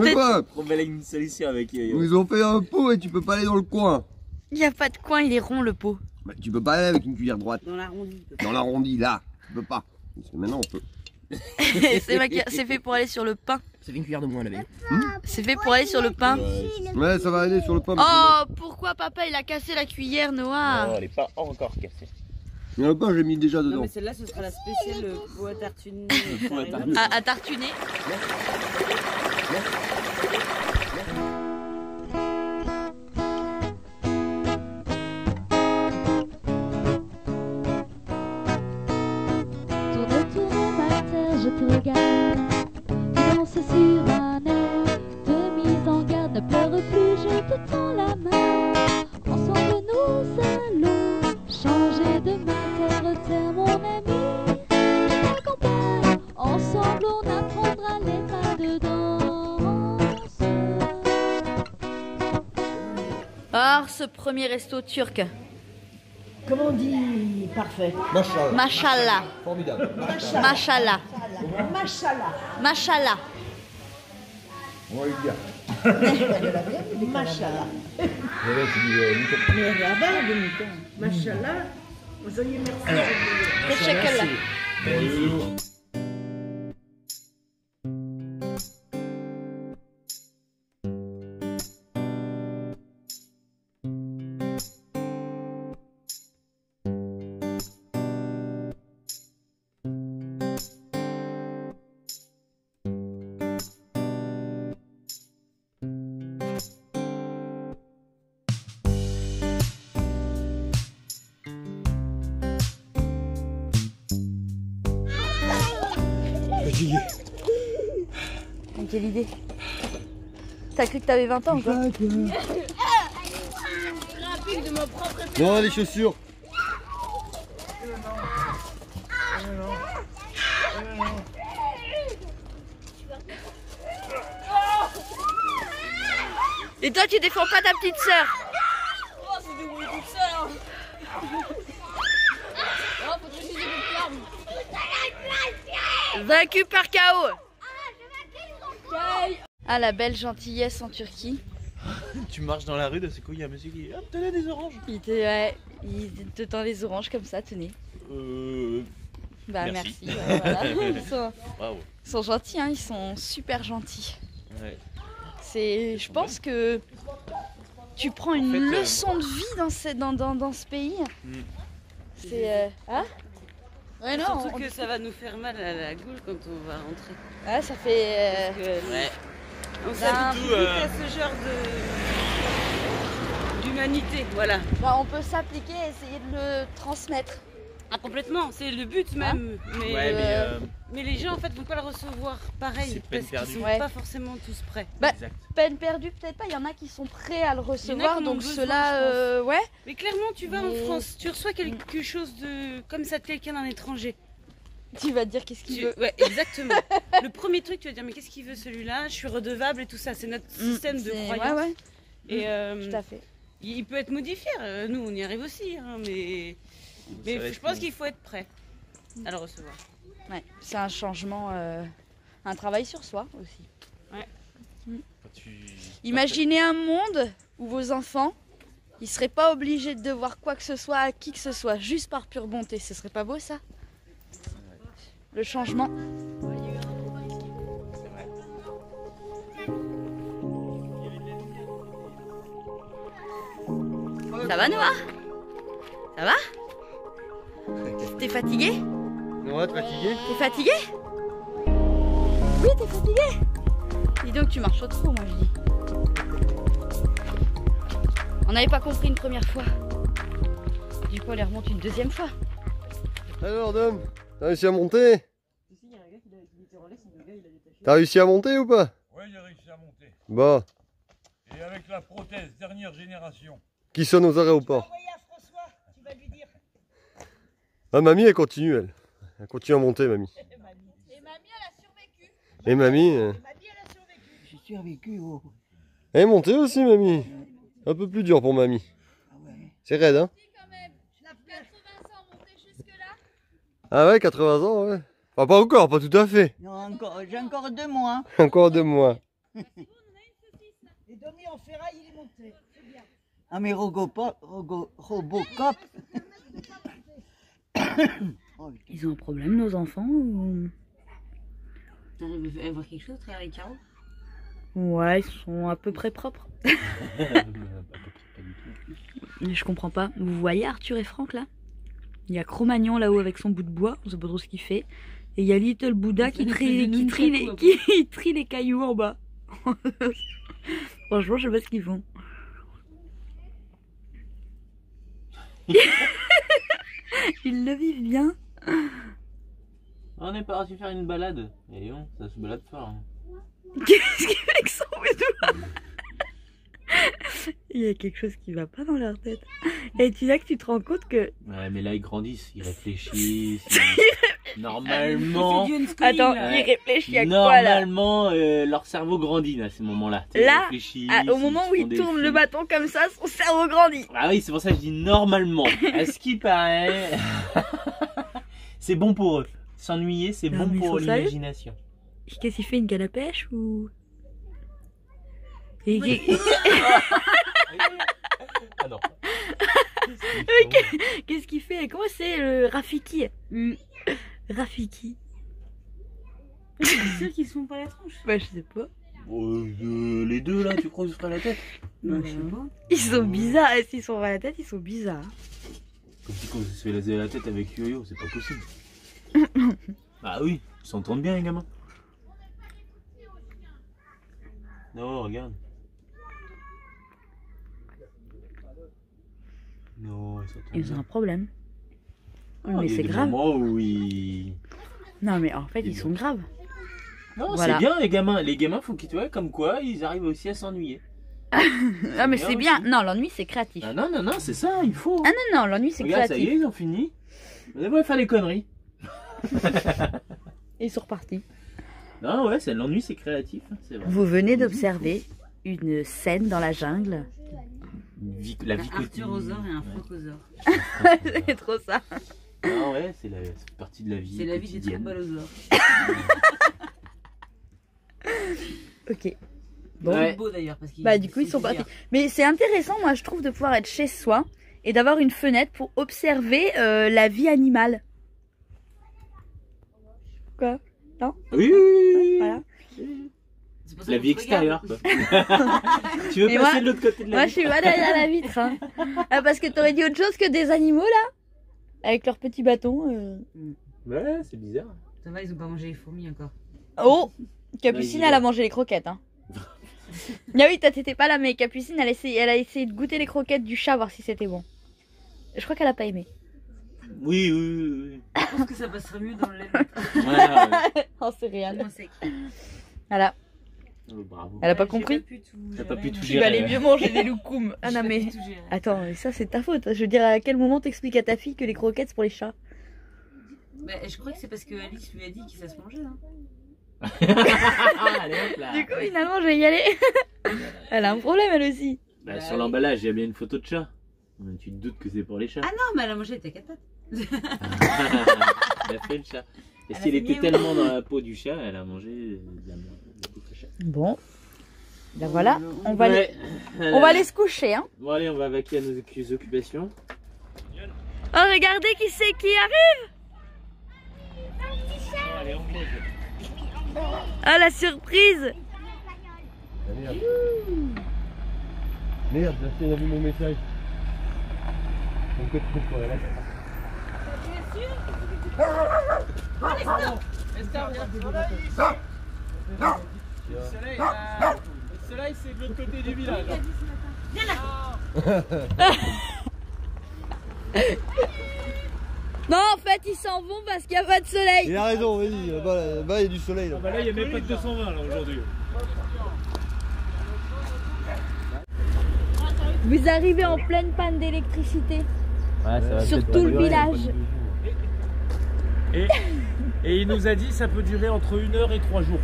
quoi? Trouver une solution avec eux. Ils ont fait un pot et tu peux pas aller dans le coin. Il n'y a pas de coin, il est rond le pot. Bah, tu peux pas aller avec une cuillère droite. Dans l'arrondi. Dans l'arrondi, là. Tu peux pas. Parce que maintenant, on peut. C'est fait pour aller sur le pain. Ça fait une cuillère de moins la veille. C'est fait pour aller sur le pain. Ouais, ça va aller sur le pain. Oh, pourquoi papa il a cassé la cuillère, Noah? Non, elle est pas encore cassée. Mais le pain, j'ai mis déjà Non dedans. mais celle-là ce sera la spéciale pot à tartiner. À tartiner. Je te regarde, tu danses sur un air de mise en garde. Ne pleure plus, je te tends la main. Ensemble nous allons changer de main, terre mon ami. Je t'accompagne, ensemble on apprendra les pas de danse. Alors ce premier resto turc. Comment on dit parfait? Mashallah. Formidable. Mashallah. Machallah. Mashallah. On va lui dire. Machallah. Ouais, tu dis, Mais regarde, Nico. Machallah. Joyeux merci. Teşekkürler. Quelle idée. T'as cru que t'avais 20 ans quoi? Non, les chaussures. Et toi tu défends pas ta petite sœur? Oh, c'est débrouillé toute seule hein. Oh, faut que je dise des Vaincu par KO. Ah la belle gentillesse en Turquie. Tu marches dans la rue, d'un seul coup, il y a un monsieur qui dit hop, tenez des oranges. Il te tend les oranges comme ça, tenez. Bah merci. Merci. Voilà. Bravo. Ils sont gentils, hein, ils sont super gentils. Ouais. Je pense que tu prends une leçon de vie dans ce pays. C'est hein? Ouais non. Surtout que ça va nous faire mal à la goule quand on va rentrer. Ouais, ça fait. Ouais. On s'habitue vite à ce genre d'humanité, voilà. Bah, on peut s'appliquer et essayer de le transmettre. Ah complètement, c'est le but même. Mais, Ouais, mais les gens en fait vont pas le recevoir pareil C'est peine parce qu'ils perdue. sont Ouais. pas forcément tous prêts. Bah, exact. peine perdue, peut-être pas. Il y en a qui sont prêts à le recevoir, qui en ont donc besoin, ceux-là, ouais. Mais clairement, tu vas Mais- en France, tu reçois quelque chose de comme ça de quelqu'un d'un étranger. Tu vas te dire qu'est-ce qu'il veut. Ouais, exactement. Le premier truc, tu vas dire mais qu'est-ce qu'il veut celui-là? Je suis redevable et tout ça. C'est notre système de croyance. Ouais, ouais. Et Tout à fait. il peut être modifié. Nous, on y arrive aussi, hein, mais je pense qu'il faut être prêt à le recevoir. Ouais. C'est un changement, un travail sur soi aussi. Imaginez un monde où vos enfants, ils seraient pas obligés de devoir quoi que ce soit à qui que ce soit, juste par pure bonté. Ce serait pas beau ça? Le changement. Ça va Noah? Ça va? T'es fatigué? Ouais, t'es fatigué? T'es fatigué? Oui, t'es fatigué? Dis donc, tu marches au trou, moi je dis. On n'avait pas compris une première fois. Du coup, on les remonte une deuxième fois. Alors, Dom, t'as réussi à monter? T'as réussi à monter ou pas? Ouais, j'ai réussi à monter. Bon, Et avec la prothèse dernière génération. qui sonne aux aéroports? Ah, mamie, elle continue, elle. Elle continue à monter, mamie. Et mamie, elle a survécu. Et mamie, Mamie, elle a survécu. J'ai survécu. Oh. elle est montée aussi, mamie. Un peu plus dur pour mamie. C'est raide, hein? Quand même, 80 ans monter jusque-là. Ah ouais, 80 ans, ouais. Enfin, pas encore, pas tout à fait. Non, j'ai encore 2 mois. Encore 2 mois. Et Domi en ferraille, il est monté. C'est bien. Ah mais Robocop. Ils ont un problème, nos enfants ou... T'arrives à voir quelque chose à travers les carreaux? Ouais, ils sont à peu près propres. Mais je comprends pas. Vous voyez Arthur et Franck là? Il y a Cro-Magnon là-haut avec son bout de bois, on sait pas trop ce qu'il fait. Et il y a Little Buddha qui trie les cailloux en bas. Franchement, je sais pas ce qu'ils font. Ils le vivent bien. On est parti faire une balade. Et on, ça se balade fort. Hein. Qu'est-ce qu'il fait avec son bout? Il y a quelque chose qui va pas dans leur tête. Et tu sais que tu te rends compte que... Ouais, mais là, ils grandissent, ils réfléchissent. Normalement... Attends, ouais. il réfléchit à quoi là? Normalement, leur cerveau grandit à ce moment-là. Là, au moment où il tourne le bâton comme ça, son cerveau grandit. Ah oui, c'est pour ça que je dis normalement. À ce qui paraît... c'est bon pour eux. S'ennuyer, c'est bon pour l'imagination. Qu'est-ce qu'il fait, une canne à pêche ou... Et... Ah non. Qu'est-ce qu'il fait? Comment c'est le Rafiki? Rafiki. C'est sûr qu'ils se font pas la tronche. Bah je sais pas. Les deux là, tu crois qu'ils se feraient la tête? Non, je sais pas. Ils sont bizarres, s'ils sont à la tête, ils sont bizarres. Comme si on se fait laser la tête avec Yo-Yo, c'est pas possible. Bah oui, ils s'entendent bien les gamins. Non, regarde. Non, ils ont un problème. Mais c'est grave. Où ils... Non mais en fait ils sont graves. Non, voilà. C'est bien les gamins. Les gamins, faut qu'ils, tu vois, comme quoi, ils arrivent aussi à s'ennuyer. Ah mais c'est bien. Non, l'ennui c'est créatif. Ah non, non, non, c'est ça, il faut. Ah non, non, l'ennui c'est créatif. Ça y est, ils ont fini. Vous devez faire des conneries. Et ils sont repartis. Non, ouais, l'ennui c'est créatif. Vrai. Vous venez d'observer une scène dans la jungle. La vie Arthurosaure et un Francosaure. C'est trop ça. Non, ouais, c'est partie de la vie. C'est la vie des trombalosaures. Ok. Bon. Ouais. Beau d'ailleurs parce qu'ils. Bah du coup ils sont partis. Mais c'est intéressant, moi je trouve, de pouvoir être chez soi et d'avoir une fenêtre pour observer la vie animale. Quoi? Non? Oui, oui, oui. Voilà. La vie extérieure, quoi. Tu veux passer de l'autre côté de la vitre? Moi je suis pas derrière la vitre. Hein. Ah, parce que t'aurais dit autre chose que des animaux là? Avec leurs petits bâtons. Ouais, c'est bizarre. Ça va, ils ont pas mangé les fourmis encore. Oh! Capucine, elle a mangé les croquettes. Hein. Ah oui, t'étais pas là, mais Capucine, elle a essayé de goûter les croquettes du chat, voir si c'était bon. Je crois qu'elle a pas aimé. Oui, oui, oui. Je pense que ça passerait mieux dans le lait. Ouais. En céréales. Moins sec. Voilà. Oh, bravo. Elle a pas compris. T'as pas pu tout Tu gérer. vas aller mieux manger des loukoums. Ah non mais... Attends, ça c'est ta faute. Je veux dire, à quel moment t'expliques à ta fille que les croquettes c'est pour les chats? Bah, je crois que c'est parce que Alice lui a dit que ça se mangeait. Hein. Allez, hop là. Du coup, finalement, je vais y aller. Elle a un problème, elle aussi. Bah, sur l'emballage, il y a bien une photo de chat. Tu te doutes que c'est pour les chats. Ah non, mais elle a mangé des cacates. Elle a fait le chat. Et si elle était tellement dans la peau du chat, elle a mangé de la peau de chat. Bon. Ben voilà, on va aller se coucher. Hein. Bon, allez, on va vaquer à nos occupations. Oh, regardez qui c'est qui arrive. Allez, on pose. Ah, la surprise. Ah, merde. Merde, Jacine a vu mon message. Mon code pour là. Le soleil, c'est de l'autre côté du village. Viens là. Non, en fait, ils s'en vont parce qu'il n'y a pas de soleil. Il a raison, vas-y, là-bas il y a du soleil. Là, là il n'y a même pas de 220 là aujourd'hui. Vous arrivez en pleine panne d'électricité. Ouais, ça va sur tout le village. Et il nous a dit ça peut durer entre 1 heure et 3 jours.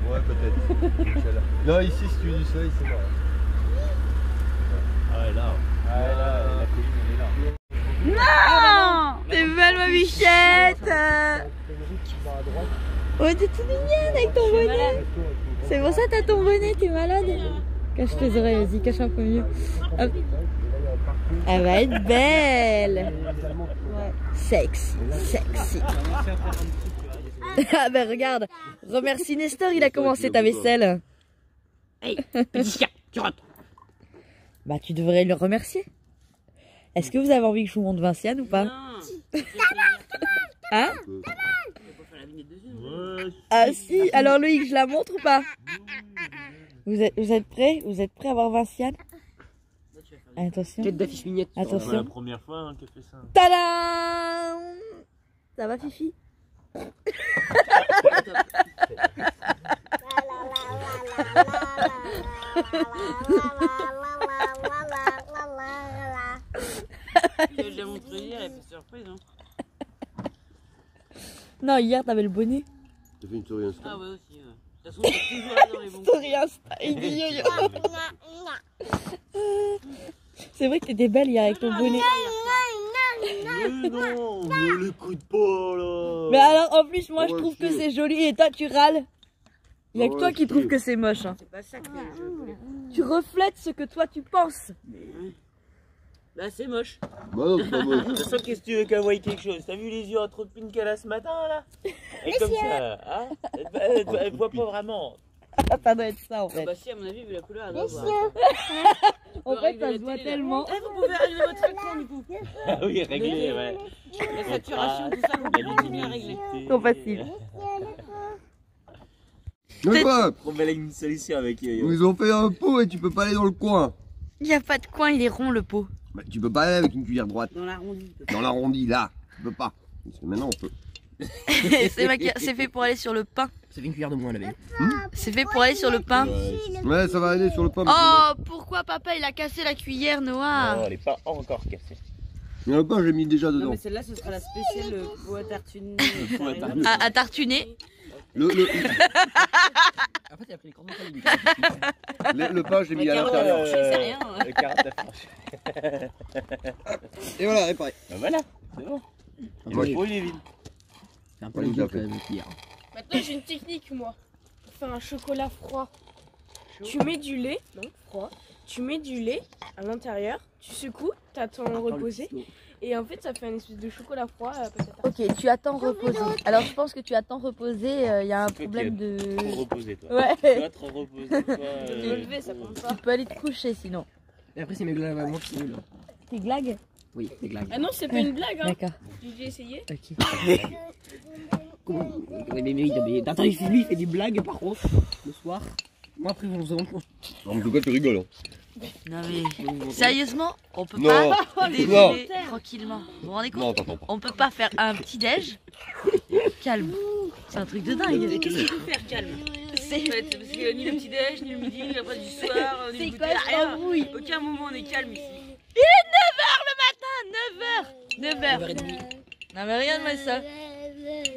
Ouais, peut-être. Non, ici, si tu veux du soleil, c'est mort. Ah, là. La colline, elle est là. Non, t'es belle ma bichette. Oh, t'es toute mignonne avec ton bonnet. C'est pour ça que t'as ton bonnet, t'es malade. Cache tes oreilles, vas-y, cache un peu mieux. Hop. Elle va être belle. Sexy, sexy. Ah ben regarde, remercie Nestor, il a commencé ta vaisselle. Hey, petit chien, tu rentres. Bah tu devrais le remercier. Est-ce que vous avez envie que je vous montre Vinciane ou pas? Non. Hein? Ah si, alors Loïc, je la montre ou pas? Vous êtes prêts? Vous êtes prêts à voir Vinciane? Attention. Tête d'affiche mignette. C'est la Attention. première fois hein, qu'elle fait ça. Tadam! Ça va Fifi? Je l'ai montré hier, elle fait surprise. Hein. Non, hier t'avais le bonnet. T'as fait une souris Insta. Ah ouais aussi. Ouais. De toute façon, c'est toujours là dans les bons. Story Insta, il dit yo-yo. C'est vrai que t'étais belle hier avec ton bonnet. Mais non, ne l'écoute pas là. Mais alors en plus moi je Ouais, trouve que si. c'est joli et toi tu râles. Il y a que Ouais, toi qui si. trouve que c'est moche. Hein. C'est pas ça que je voulais. Tu reflètes ce que toi tu penses. Bah c'est moche. Bah non, c'est pas De moche. toute façon, qu'est-ce que tu veux qu'elle voie quelque chose? T'as vu les yeux entre pines qu'elle a ce matin là? Et comme ça, hein? Elle voit pas vraiment. Ça doit être ça en Ah fait. bah si, à mon avis, vu la couleur, elle doit voir. En fait ça se voit tellement. Eh, vous pouvez régler votre écran du coup. Ah oui, réglé, ouais. La saturation, tout ça, vous pouvez bien régler. Trop facile. Mais quoi? Trop belle une solution avec Yo-Yo. Ils ont fait un pot et tu peux pas aller dans le coin. Il n'y a pas de coin, il est rond le pot. Bah, tu peux pas aller avec une cuillère droite. Dans l'arrondi. Dans l'arrondi, là. Tu peux pas. Parce que maintenant, on peut. C'est fait pour aller sur le pain. Ça fait une cuillère de moins la veille. C'est fait pour aller sur le pain. Ouais, ça va aller sur le pain. Oh, pourquoi papa il a cassé la cuillère Noah? Non, elle est pas encore cassée. Mais le pain, j'ai mis déjà Non dedans. mais celle-là, ce sera la spéciale pot à tartiner. pot à tartiner. À tartuner. Le Après, t'as pris les cordons le pain, j'ai mis à La carotte l'intérieur. à fourcher, c'est rien. Le carotte à fourcher. Et voilà, réparé. Bah voilà, c'est bon. Et Ouais. le pot, il est vide. C'est un peu léger, quand même, Maintenant j'ai une technique moi. Pour faire un chocolat froid. Tu mets du lait, non froid. Tu mets du lait à l'intérieur, tu secoues, t'attends reposer. Et en fait ça fait un espèce de chocolat froid peut-être. Ok, tu attends reposer. Alors je pense que tu attends reposer, il y a un problème de... Trop reposé, toi. Ouais. Tu vas trop reposer, toi. Me lever ça compte pas. Tu peux aller te coucher sinon. Et après, c'est mes glagues à moi qui sont nuls. Tes glagues? Oui, des glagues. Ah non c'est pas une blague hein. D'accord. J'ai déjà essayé. Ok. Oui, mais attends, lui, il fait des blagues par contre, le soir. Moi, après, on se rend compte. En tout cas, tu rigoles. Hein. Non mais sérieusement, on peut Non. pas déjeuner tranquillement. Vous vous rendez compte? Non, t'entends pas. On peut pas faire un petit déj calme. C'est un truc de dingue. Qu'est-ce qu'il faut faire calme? En fait, parce que ni le petit déj, ni le midi, ni après du soir, ni le goûter, rien. Aucun moment on est calme ici. Il est 9h le matin, 9h. 9h. Non mais rien de ça.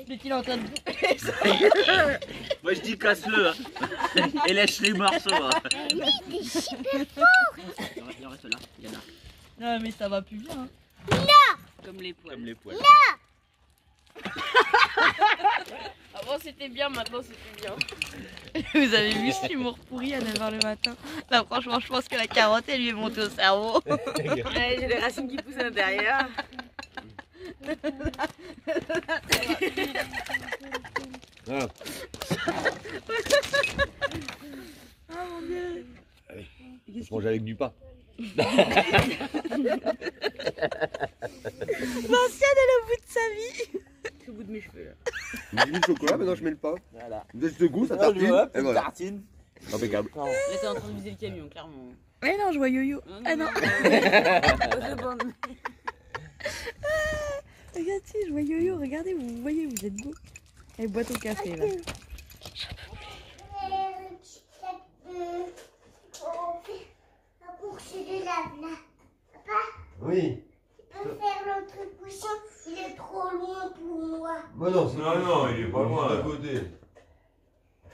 Mais il est en train de... Moi je dis casse-le hein. Et lèche les morceaux. Hein. Il en reste là, il y en a. Non mais ça va plus bien. Hein. Comme les poils. Comme les poils. Avant c'était bien, maintenant c'était bien. Vous avez vu cet humour pourri à 9h le matin? Là franchement je pense que la carotte elle lui est montée au cerveau. Ouais, j'ai les racines qui poussent à l'intérieur. Voilà. Oh mon dieu. Allez, je mange avec du pain. Vinciane elle est au bout de sa vie. Au bout de mes cheveux là. J'ai mis le chocolat, maintenant je mets le pain. Voilà. De ce goût, ça Oh, lui, tartine. hop, Et voilà. tartine. Impeccable. Là t'es en train de viser le camion, clairement. Mais non je vois yo-yo. Ah non. Regarde si je vois yo-yo, regardez, vous voyez, vous êtes beau. Elle boit ton café là. Oui. Tu peux faire l'autre poussin, il est trop loin pour moi. Bah non, Non, il est pas loin. à côté.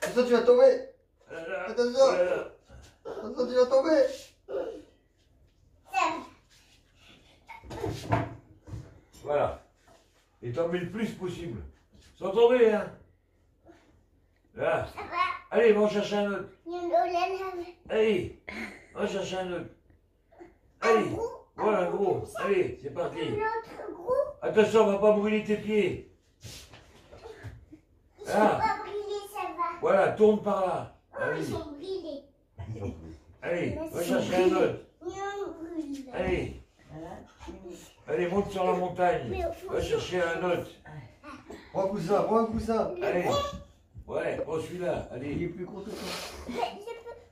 Attention, tu vas tomber. Attention. Attention, tu vas tomber. Voilà. Et t'en mets le plus possible. Sans tomber, hein. Là. Allez, va en chercher un autre. Allez, va en chercher un autre. Allez, voilà, gros. Allez, c'est parti. Attention, on va pas brûler tes pieds. Là. Voilà, tourne par là. Allez, va chercher un autre. Allez. Allez, monte sur la montagne. Va chercher un autre. Prends un coussin. Allez. Ouais, prends celui-là. Allez. Il est plus gros que toi. Je peux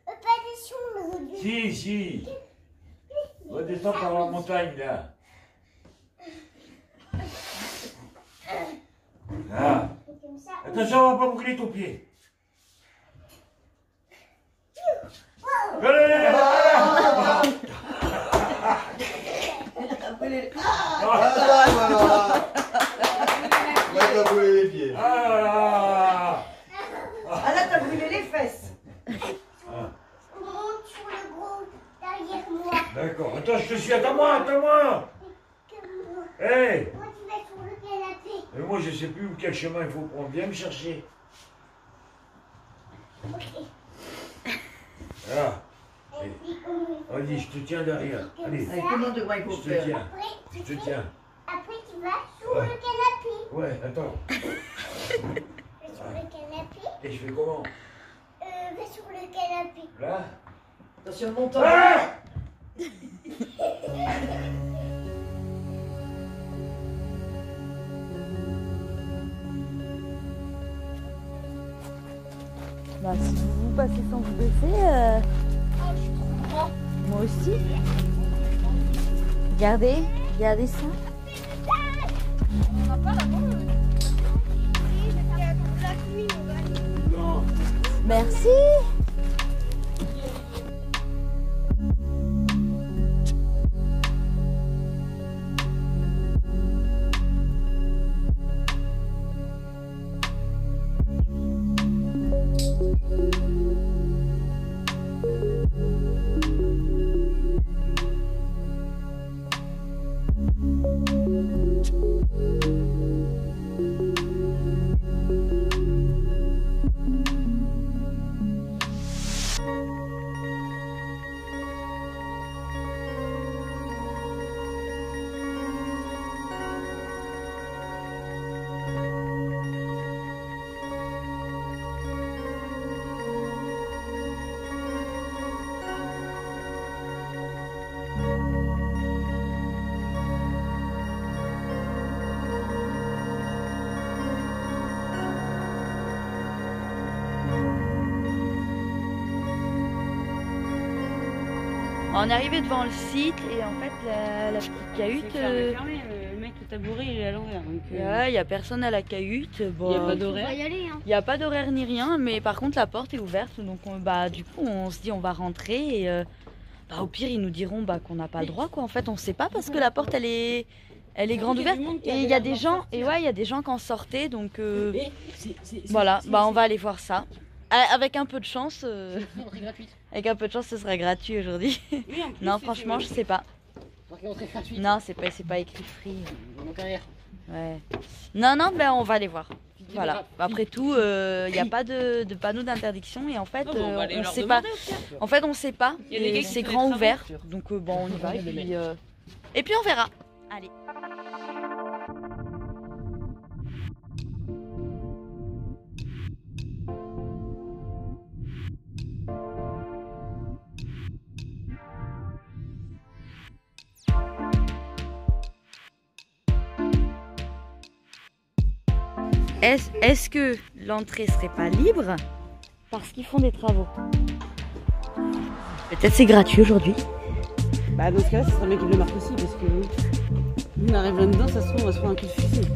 pas descendre aujourd'hui. Si. Va descendre par la montagne, là. Là. Attention, on va pas brûler ton pied. Allez. T'as brûlé les pieds. Ah là, t'as brûlé les fesses. Monte sur le gros derrière moi. D'accord, attends, je te suis, attends-moi. Hey. Moi, tu vas sur le canapé. Mais moi, je sais plus quel chemin il faut prendre. Viens me chercher. Ok. Là. Vas-y, je te tiens derrière. Allez. Comment devrait il faut faire? Je te tiens. Après, tu vas sur le canapé. Ouais, attends. Va sur le canapé. Et je fais comment? Va sur le canapé. Là. Attention, montant. Ah. Bah, si vous passez sans vous baisser, moi aussi. Regardez ça. On va pas là-bas. Merci. On est arrivé devant le site et en fait la petite cahute. C'est fermé, le mec le tabouret il est à l'envers. Ouais, il n'y a personne à la cahute. Bon, il n'y a pas d'horaire. Il n'y a pas d'horaire ni rien, mais par contre la porte est ouverte. Donc du coup on se dit on va rentrer et au pire ils nous diront qu'on n'a pas le droit quoi. En fait on ne sait pas parce que la porte elle est grande ouverte et il y a des gens il y a des gens qui en sortaient donc voilà, on va aller voir ça. Avec un peu de chance, avec un peu de chance, ce sera gratuit aujourd'hui. Oui, non, franchement, je sais pas. Non, c'est pas écrit free. Ouais. Non, on va aller voir. Voilà. Après tout, il n'y a pas de panneau d'interdiction et en fait, on sait pas. En fait, on sait pas. C'est grand ouvert, donc on y va et puis on verra. Allez. Est-ce que l'entrée serait pas libre parce qu'ils font des travaux? Peut-être c'est gratuit aujourd'hui. Bah dans ce cas-là, ce serait bien qu'ils le marquent aussi parce que on arrive là-dedans, ça se trouve, on va se prendre un coup de fusil.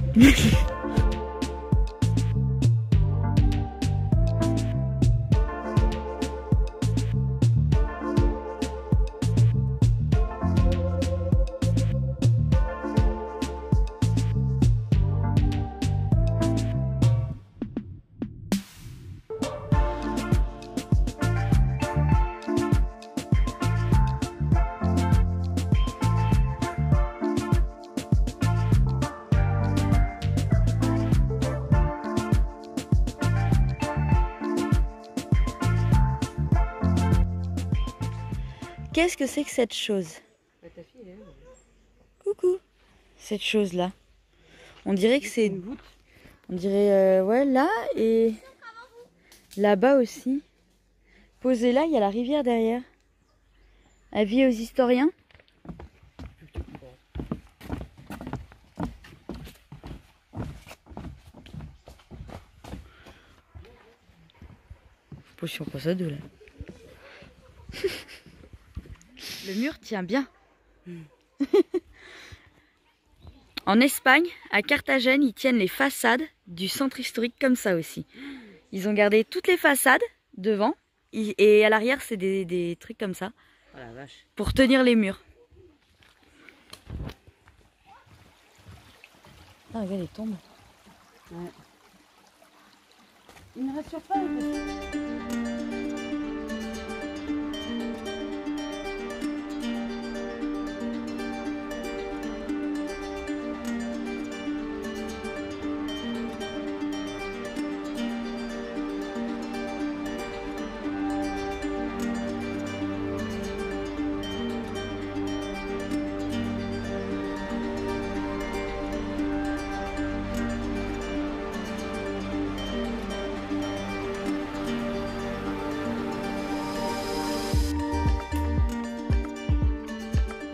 Qu'est-ce que c'est que cette chose? Coucou. Cette chose-là. On dirait que c'est... On dirait, ouais, là et là-bas aussi. Posé là, il y a la rivière derrière. Avis aux historiens. Potion pour ça deux là. Le mur tient bien. En Espagne, à Carthagène, ils tiennent les façades du centre historique comme ça aussi. Ils ont gardé toutes les façades devant et à l'arrière c'est des trucs comme ça. Oh la vache. Pour tenir les murs. Ah regarde, il tombe. Ouais. Il ne rassure pas.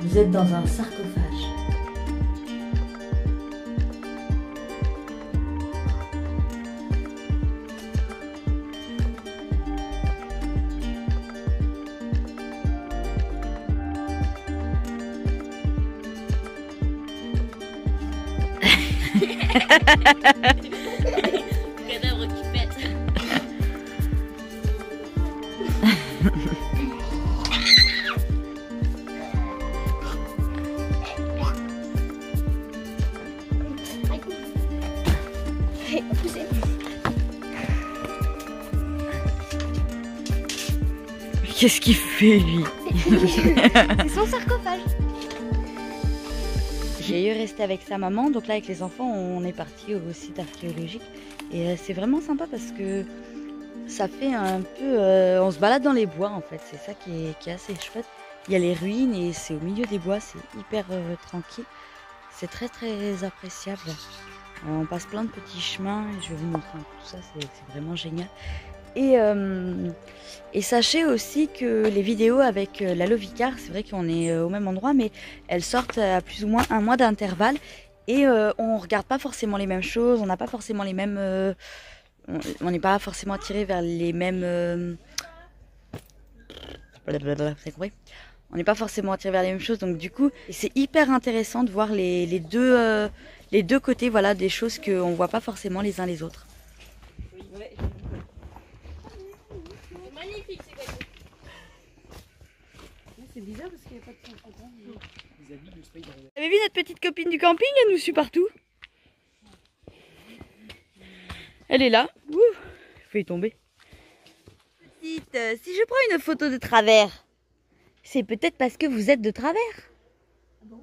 Vous êtes dans un sarcophage. Cadavre qui pète. Qu'est-ce qu'il fait lui? C'est son sarcophage. J'ai eu resté avec sa maman, donc là avec les enfants on est parti au site archéologique et c'est vraiment sympa parce que ça fait un peu... on se balade dans les bois en fait, c'est ça qui est assez chouette. Il y a les ruines et c'est au milieu des bois, c'est hyper tranquille. C'est très très appréciable. On passe plein de petits chemins et je vais vous montrer un peu tout ça, c'est vraiment génial. Et sachez aussi que les vidéos avec Lalo Vicar, c'est vrai qu'on est au même endroit, mais elles sortent à plus ou moins un mois d'intervalle et on regarde pas forcément les mêmes choses, on n'a pas forcément les mêmes, on n'est pas forcément attiré vers les mêmes, vous avez compris ? On n'est pas forcément attiré vers les mêmes choses, donc du coup, c'est hyper intéressant de voir les deux côtés, voilà, des choses qu'on voit pas forcément les uns les autres. Magnifique, c'est gagné. C'est bizarre parce qu'il n'y a pas de centre. Vous avez vu notre petite copine du camping? Elle nous suit partout. Elle est là. Ouh, je vais y tomber. Petite, si je prends une photo de travers, c'est peut-être parce que vous êtes de travers. Ah bon?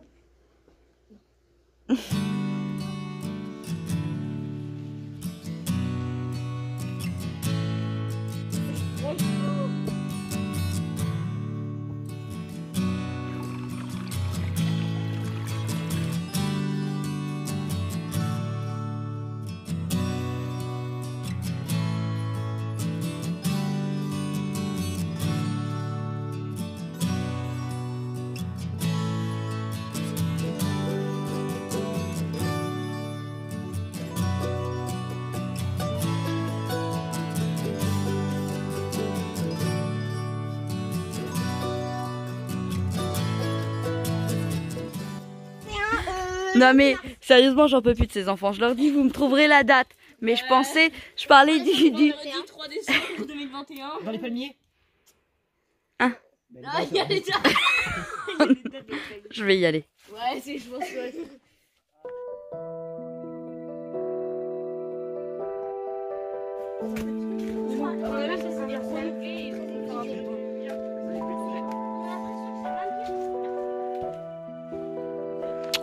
Non mais sérieusement j'en peux plus de ces enfants. Je leur dis vous me trouverez la date. Mais je pensais, je parlais du... 3 décembre 2021. Dans les palmiers. Hein? Ah, il y a les dates. Je vais y aller. Ouais, c'est je pense ouais.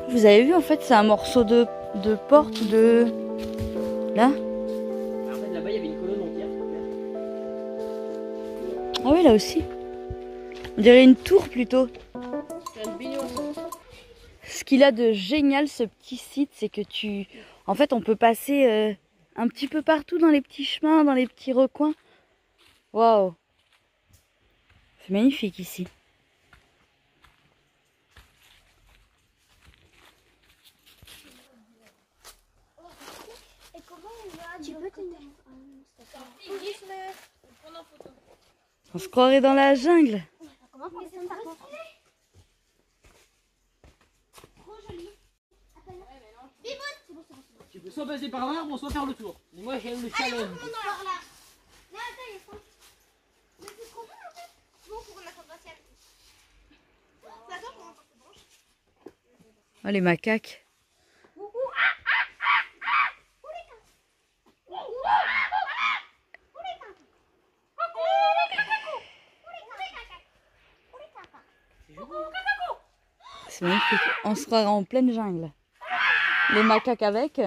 Vous avez vu en fait c'est un morceau de porte de... Là? En fait là-bas il y avait une colonne entière. Ah oui là aussi. On dirait une tour plutôt. C'est un bignon. Ce qu'il a de génial ce petit site, c'est que en fait on peut passer un petit peu partout dans les petits chemins, dans les petits recoins. Waouh! C'est magnifique ici. Et comment on va? Tu peux tenir. On se croirait dans la jungle. Comment on fait ça? Trop joli. Tu peux soit passer par l'arbre, soit faire le tour. Mais moi j'aime le challenge. Oh les macaques. C'est magnifique. On se croirait en pleine jungle. Les macaques avec.